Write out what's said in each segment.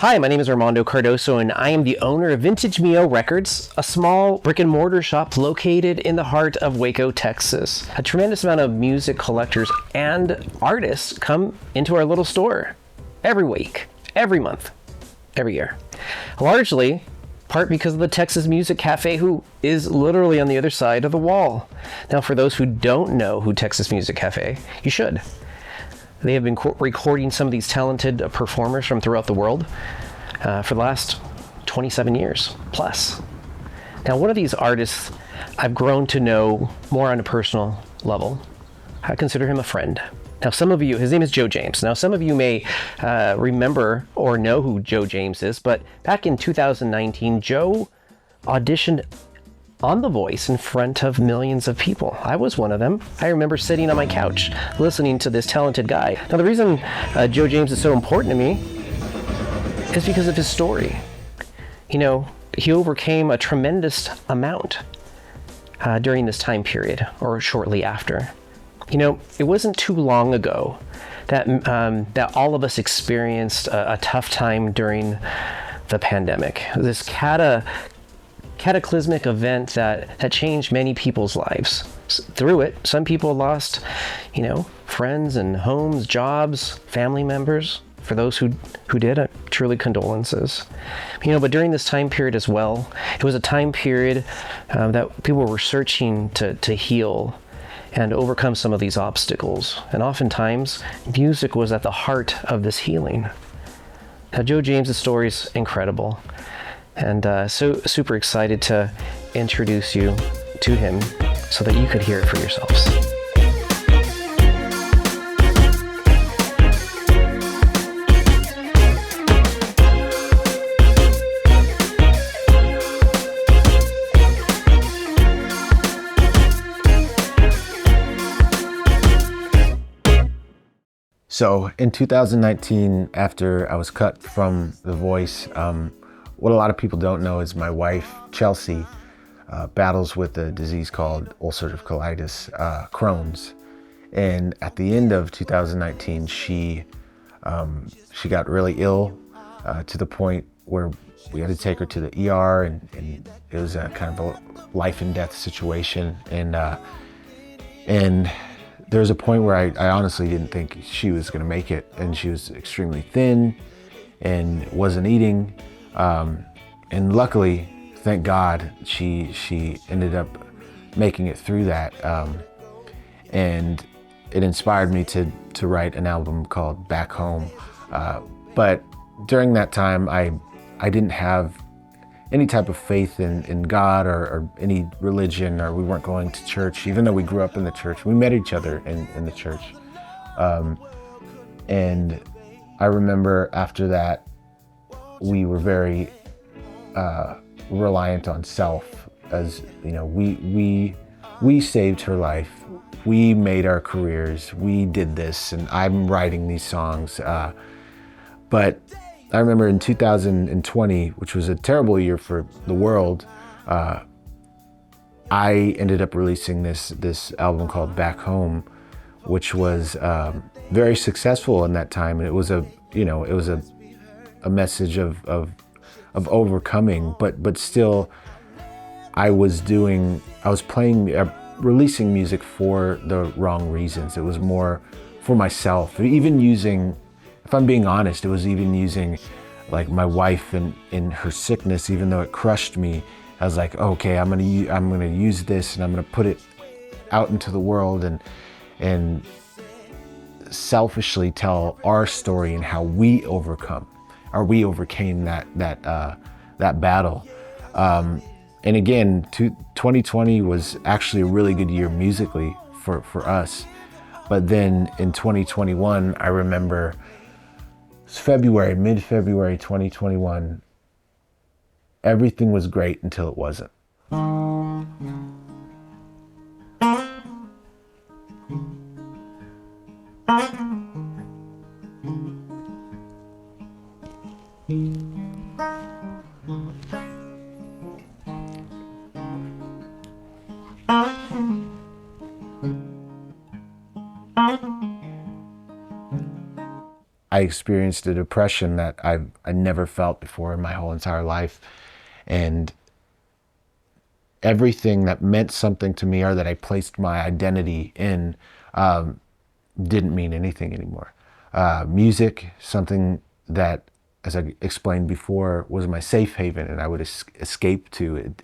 Hi, my name is Armando Cardoso, and I am the owner of Vintage Mío Records, a small brick-and-mortar shop located in the heart of Waco, Texas. A tremendous amount of music collectors and artists come into our little store every week, every month, every year. Largely, part because of the Texas Music Cafe, who is literally on the other side of the wall. Now, for those who don't know who Texas Music Cafe, you should. They have been recording some of these talented performers from throughout the world for the last 27 years plus. Now, one of these artists I've grown to know more on a personal level. I consider him a friend. Now, some of you, his name is Joe James. Now, some of you may remember or know who Joe James is, but back in 2019, Joe auditioned on The Voice in front of millions of people. I was one of them. I remember sitting on my couch listening to this talented guy. Now, the reason Joe James is so important to me is because of his story. You know, he overcame a tremendous amount during this time period or shortly after. You know, it wasn't too long ago that that all of us experienced a tough time during the pandemic. This cataclysmic event that changed many people's lives. Through it, some people lost, you know, friends and homes, jobs, family members. For those who did, truly condolences. You know, but during this time period as well, it was a time period that people were searching to heal and overcome some of these obstacles. And oftentimes, music was at the heart of this healing. Now, Joe James' story is incredible. And so super excited to introduce you to him so that you could hear it for yourselves. So in 2019, after I was cut from The Voice, what a lot of people don't know is my wife, Chelsea, battles with a disease called ulcerative colitis, Crohn's. And at the end of 2019, she got really ill to the point where we had to take her to the ER, and it was a kind of a life and death situation. And there was a point where I honestly didn't think she was gonna make it, and she was extremely thin and wasn't eating. And luckily, thank God, she ended up making it through that. And it inspired me to write an album called Back Home. But during that time, I didn't have any type of faith in God or any religion, or we weren't going to church, even though we grew up in the church. We met each other in the church. And I remember after that, we were very reliant on self. As you know, we saved her life. We made our careers. We did this, and I'm writing these songs. But I remember in 2020, which was a terrible year for the world, I ended up releasing this album called Back Home, which was very successful in that time. And it was a message of overcoming, but still I was releasing music for the wrong reasons. It was more for myself. Even using, if I'm being honest, it was even using like my wife in her sickness, even though it crushed me. I was like, okay, I'm gonna use this, and I'm gonna put it out into the world and selfishly tell our story and how we overcame that battle. And again, 2020 was actually a really good year musically for us. But then in 2021, I remember mid-February 2021, everything was great until it wasn't. I experienced a depression that I never felt before in my whole entire life. And everything that meant something to me or that I placed my identity in didn't mean anything anymore. Music, something that, as I explained before, was my safe haven and I would escape to.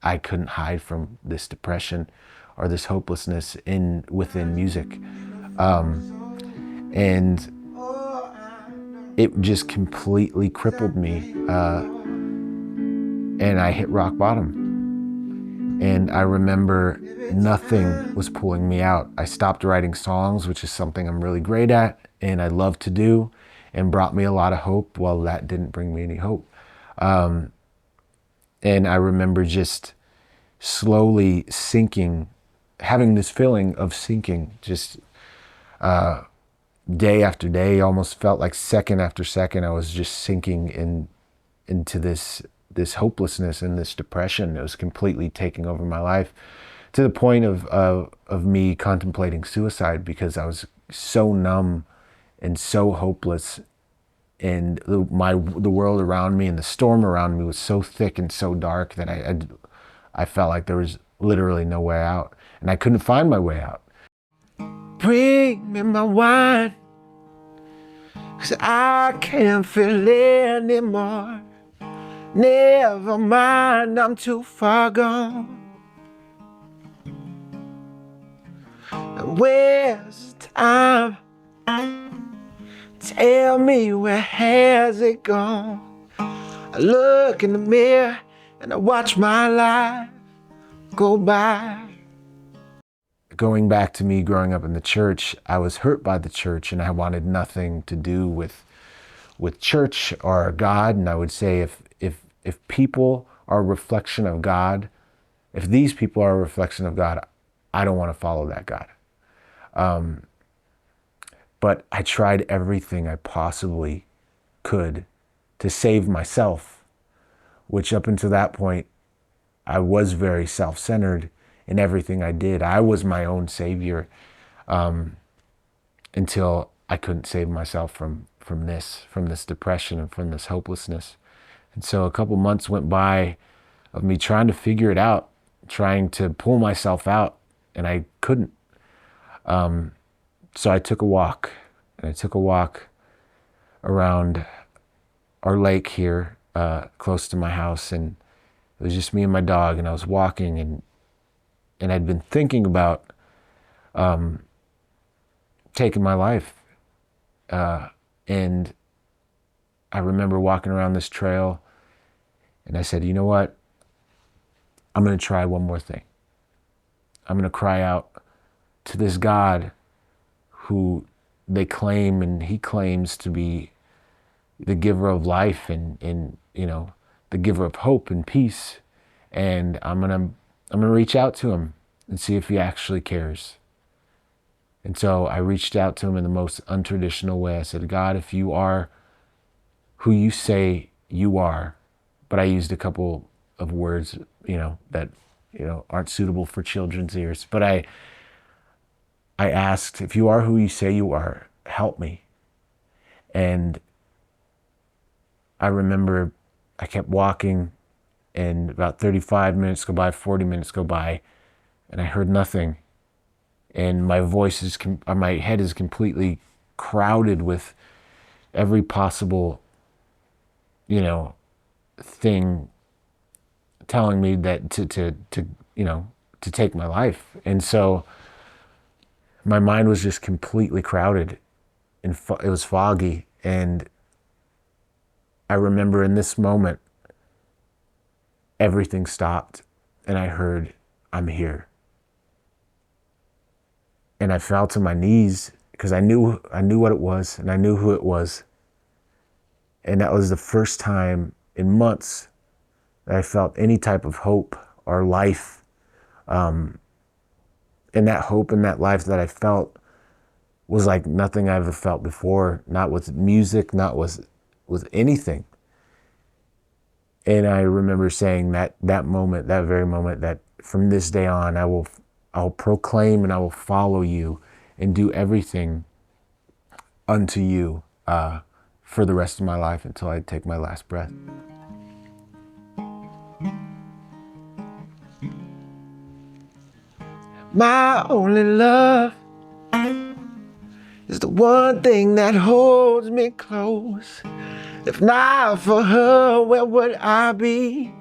I couldn't hide from this depression or this hopelessness within music. And it just completely crippled me. And I hit rock bottom. And I remember nothing was pulling me out. I stopped writing songs, which is something I'm really great at and I love to do, and brought me a lot of hope. Well, that didn't bring me any hope. And I remember just slowly sinking, having this feeling of sinking, just day after day, almost felt like second after second, I was just sinking into this hopelessness and this depression. It was completely taking over my life, to the point of me contemplating suicide, because I was so numb and so hopeless, and the world around me and the storm around me was so thick and so dark that I felt like there was literally no way out, and I couldn't find my way out. Bring me my wine, 'cause I can't feel it anymore. Never mind, I'm too far gone. Where's the time? Tell me, where has it gone? I look in the mirror and I watch my life go by. Going back to me growing up in the church, I was hurt by the church and I wanted nothing to do with church or God. And I would say if people are a reflection of God, if these people are a reflection of God, I don't want to follow that God. But I tried everything I possibly could to save myself, which up until that point, I was very self-centered in everything I did. I was my own savior, until I couldn't save myself from this depression and from this hopelessness. And so a couple months went by of me trying to figure it out, trying to pull myself out, and I couldn't. So I took a walk, and I took a walk around our lake here, close to my house, and it was just me and my dog, and I was walking, and I'd been thinking about taking my life. And I remember walking around this trail, and I said, you know what? I'm going to try one more thing. I'm going to cry out to this God who they claim, and he claims to be the giver of life and you know, the giver of hope and peace. And I'm going to reach out to him and see if he actually cares. And so I reached out to him in the most untraditional way. I said, God, if you are who you say you are, but I used a couple of words, that, aren't suitable for children's ears. But I asked, if you are who you say you are, help me. And I remember I kept walking, and about 35 minutes go by, 40 minutes go by, and I heard nothing. And my my head is completely crowded with every possible, thing telling me that to take my life. And so my mind was just completely crowded, and it was foggy. And I remember in this moment, everything stopped, and I heard, I'm here. And I fell to my knees because I knew what it was, and I knew who it was. And that was the first time in months that I felt any type of hope or life. And that hope and that life that I felt was like nothing I ever felt before, not with music, not with anything. And I remember saying that very moment, that from this day on, I'll proclaim and I will follow you and do everything unto you. for the rest of my life until I take my last breath. My only love is the one thing that holds me close. If not for her, where would I be?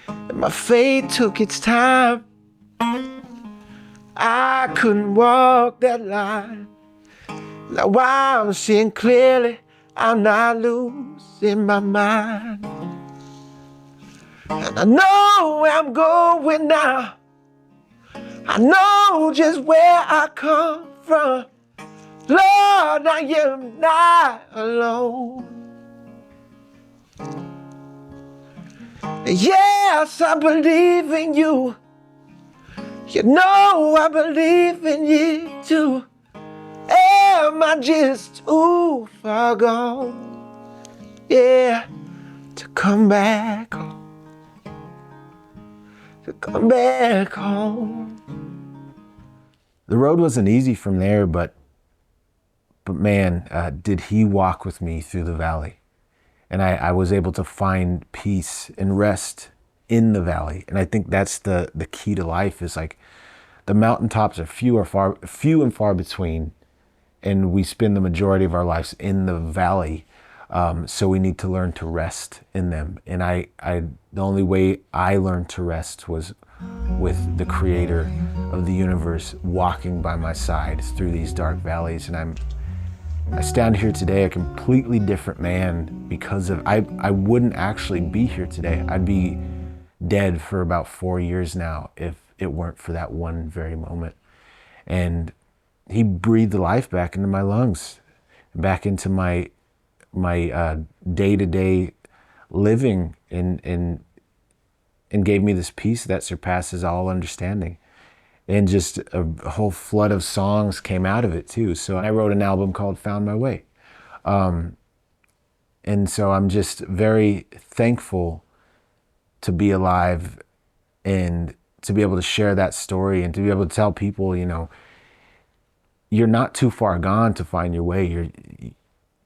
And my fate took its time. I couldn't walk that line. Now I'm seeing clearly, I'm not losing my mind. And I know where I'm going now. I know just where I come from. Lord, I am not alone. Yes, I believe in you. You know I believe in you too. Am I just too far gone? Yeah, to come back home. To come back home. The road wasn't easy from there, but man, did he walk with me through the valley. And I was able to find peace and rest in the valley. And I think that's the key to life, is like the mountaintops are few and far between, and we spend the majority of our lives in the valley. So we need to learn to rest in them. And the only way I learned to rest was with the creator of the universe walking by my side through these dark valleys. And I stand here today a completely different man because of, I wouldn't actually be here today. I'd be dead for about 4 years now if it weren't for that one very moment. And he breathed life back into my lungs, back into my day-to-day living, and gave me this peace that surpasses all understanding. And just a whole flood of songs came out of it too. So I wrote an album called Found My Way. And so I'm just very thankful to be alive and to be able to share that story and to be able to tell people, you know, you're not too far gone to find your way.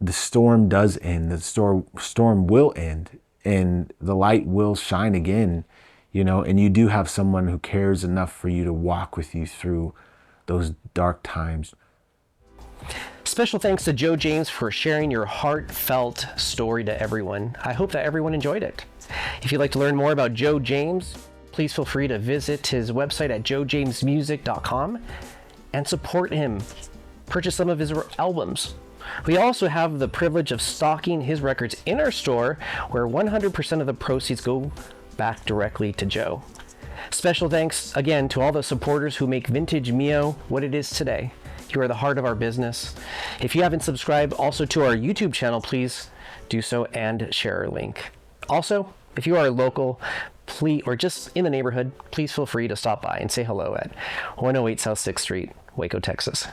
The storm does end. The storm will end, and the light will shine again, you know, and you do have someone who cares enough for you to walk with you through those dark times. Special thanks to Joe James for sharing your heartfelt story to everyone. I hope that everyone enjoyed it. If you'd like to learn more about Joe James, please feel free to visit his website at joejamesmusic.com and support him. Purchase some of his albums. We also have the privilege of stocking his records in our store, where 100% of the proceeds go back directly to Joe. Special thanks again to all the supporters who make Vintage Mío what it is today. You are the heart of our business. If you haven't subscribed also to our YouTube channel, please do so and share our link. Also, if you are local, please, or just in the neighborhood, please feel free to stop by and say hello at 108 South 6th Street, Waco, Texas.